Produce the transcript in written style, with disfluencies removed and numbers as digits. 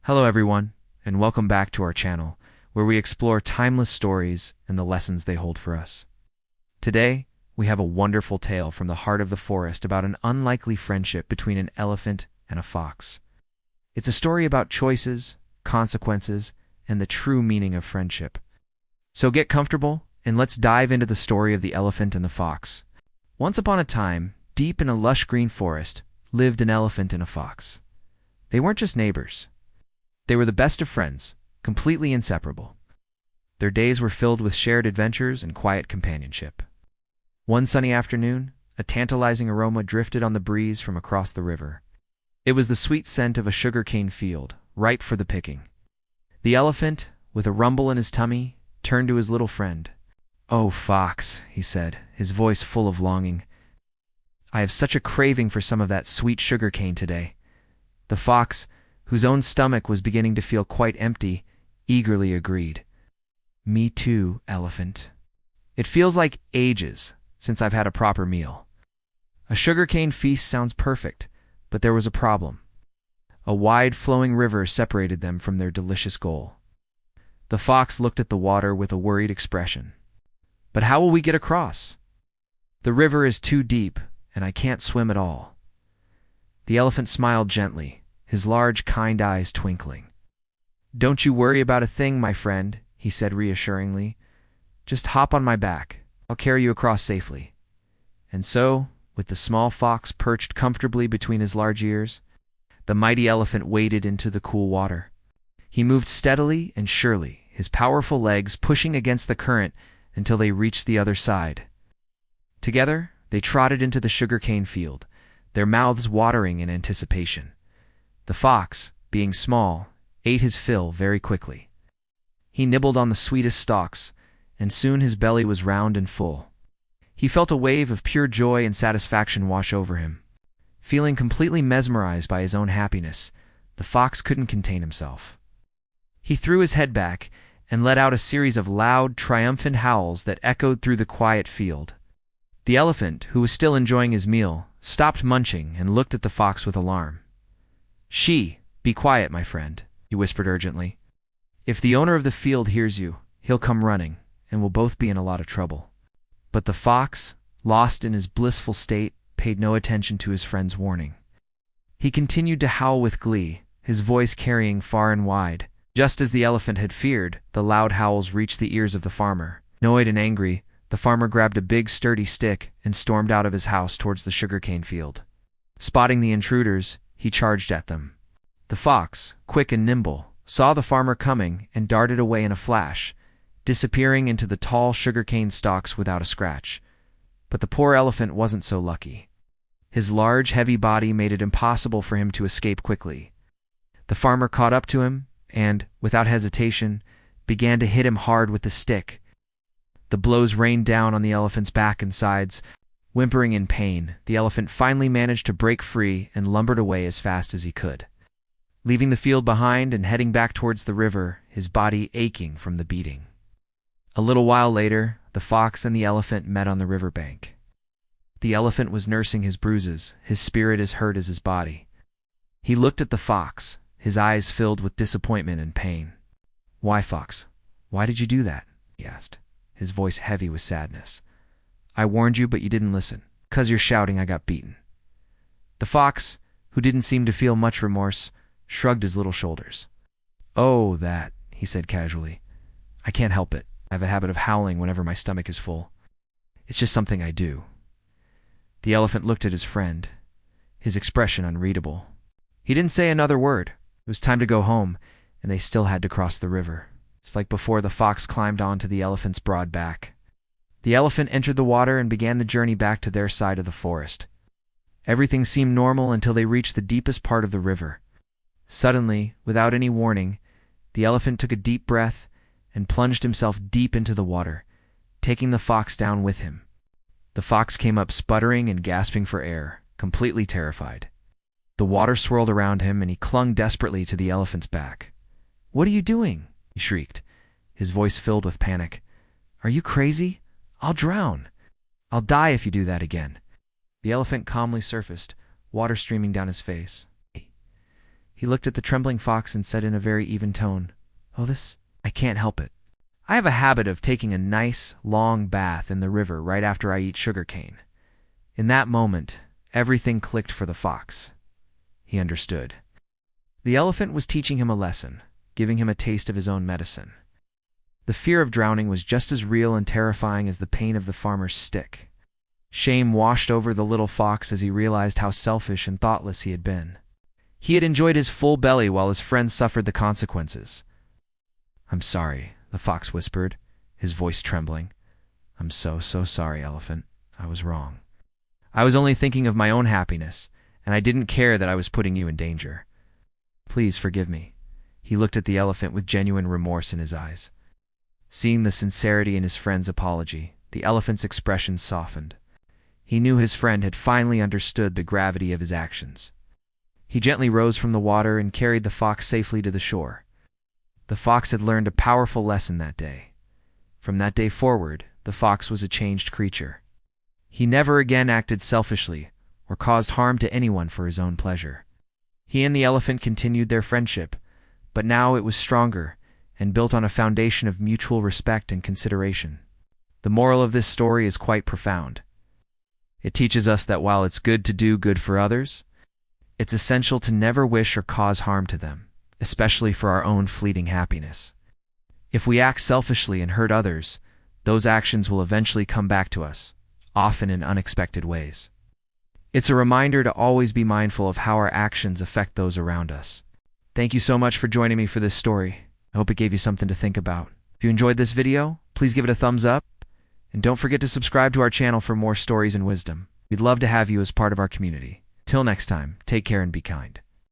Hello everyone, and welcome back to our channel, where we explore timeless stories and the lessons they hold for us. Today, we have a wonderful tale from the heart of the forest about an unlikely friendship between an elephant and a fox. It's a story about choices, consequences, and the true meaning of friendship. So get comfortable, and let's dive into the story of the elephant and the fox. Once upon a time, deep in a lush green forest, lived an elephant and a fox. They weren't just neighbors. They were the best of friends, completely inseparable. Their days were filled with shared adventures and quiet companionship. One sunny afternoon, a tantalizing aroma drifted on the breeze from across the river. It was the sweet scent of a sugarcane field, ripe for the picking. The elephant, with a rumble in his tummy, turned to his little friend. "Oh, Fox," he said, his voice full of longing. "I have such a craving for some of that sweet sugarcane today." The fox, whose own stomach was beginning to feel quite empty, eagerly agreed. "Me too, elephant. It feels like ages since I've had a proper meal." A sugarcane feast sounds perfect, but there was a problem. A wide flowing river separated them from their delicious goal. The fox looked at the water with a worried expression. "But how will we get across? The river is too deep, and I can't swim at all." The elephant smiled gently, his large, kind eyes twinkling. "Don't you worry about a thing, my friend," he said reassuringly. "Just hop on my back. I'll carry you across safely." And so, with the small fox perched comfortably between his large ears, the mighty elephant waded into the cool water. He moved steadily and surely, his powerful legs pushing against the current until they reached the other side. Together, they trotted into the sugarcane field, their mouths watering in anticipation. The fox, being small, ate his fill very quickly. He nibbled on the sweetest stalks, and soon his belly was round and full. He felt a wave of pure joy and satisfaction wash over him. Feeling completely mesmerized by his own happiness, the fox couldn't contain himself. He threw his head back and let out a series of loud, triumphant howls that echoed through the quiet field. The elephant, who was still enjoying his meal, stopped munching and looked at the fox with alarm. Be quiet, my friend," he whispered urgently. "If the owner of the field hears you, he'll come running, and we'll both be in a lot of trouble." But the fox, lost in his blissful state, paid no attention to his friend's warning. He continued to howl with glee, his voice carrying far and wide. Just as the elephant had feared, the loud howls reached the ears of the farmer. Annoyed and angry, the farmer grabbed a big, sturdy stick and stormed out of his house towards the sugarcane field. Spotting the intruders, he charged at them. The fox, quick and nimble, saw the farmer coming and darted away in a flash, disappearing into the tall sugarcane stalks without a scratch. But the poor elephant wasn't so lucky. His large, heavy body made it impossible for him to escape quickly. The farmer caught up to him and, without hesitation, began to hit him hard with the stick. The blows rained down on the elephant's back and sides. Whimpering in pain, the elephant finally managed to break free and lumbered away as fast as he could, leaving the field behind and heading back towards the river, his body aching from the beating. A little while later, the fox and the elephant met on the riverbank. The elephant was nursing his bruises, his spirit as hurt as his body. He looked at the fox, his eyes filled with disappointment and pain. "Why, Fox? Why did you do that?" he asked, his voice heavy with sadness. "I warned you, but you didn't listen. 'Cause you're shouting, I got beaten." The fox, who didn't seem to feel much remorse, shrugged his little shoulders. "Oh, that," he said casually. "I can't help it. I have a habit of howling whenever my stomach is full. It's just something I do." The elephant looked at his friend, his expression unreadable. He didn't say another word. It was time to go home, and they still had to cross the river. Just like before, the fox climbed onto the elephant's broad back. The elephant entered the water and began the journey back to their side of the forest. Everything seemed normal until they reached the deepest part of the river. Suddenly, without any warning, the elephant took a deep breath and plunged himself deep into the water, taking the fox down with him. The fox came up sputtering and gasping for air, completely terrified. The water swirled around him and he clung desperately to the elephant's back. "What are you doing?" he shrieked, his voice filled with panic. "Are you crazy? I'll drown. I'll die if you do that again." The elephant calmly surfaced, water streaming down his face. He looked at the trembling fox and said in a very even tone, "Oh, I can't help it. I have a habit of taking a nice, long bath in the river right after I eat sugarcane." In that moment, everything clicked for the fox. He understood. The elephant was teaching him a lesson, giving him a taste of his own medicine. The fear of drowning was just as real and terrifying as the pain of the farmer's stick. Shame washed over the little fox as he realized how selfish and thoughtless he had been. He had enjoyed his full belly while his friends suffered the consequences. "I'm sorry," the fox whispered, his voice trembling. "I'm so sorry, Elephant. I was wrong. I was only thinking of my own happiness, and I didn't care that I was putting you in danger. Please forgive me." He looked at the elephant with genuine remorse in his eyes. Seeing the sincerity in his friend's apology, the elephant's expression softened. He knew his friend had finally understood the gravity of his actions. He gently rose from the water and carried the fox safely to the shore. The fox had learned a powerful lesson that day. From that day forward, the fox was a changed creature. He never again acted selfishly or caused harm to anyone for his own pleasure. He and the elephant continued their friendship, but now it was stronger and built on a foundation of mutual respect and consideration. The moral of this story is quite profound. It teaches us that while it's good to do good for others, it's essential to never wish or cause harm to them, especially for our own fleeting happiness. If we act selfishly and hurt others, those actions will eventually come back to us, often in unexpected ways. It's a reminder to always be mindful of how our actions affect those around us. Thank you so much for joining me for this story. I hope it gave you something to think about. If you enjoyed this video, please give it a thumbs up, and don't forget to subscribe to our channel for more stories and wisdom. We'd love to have you as part of our community. Till next time, take care and be kind.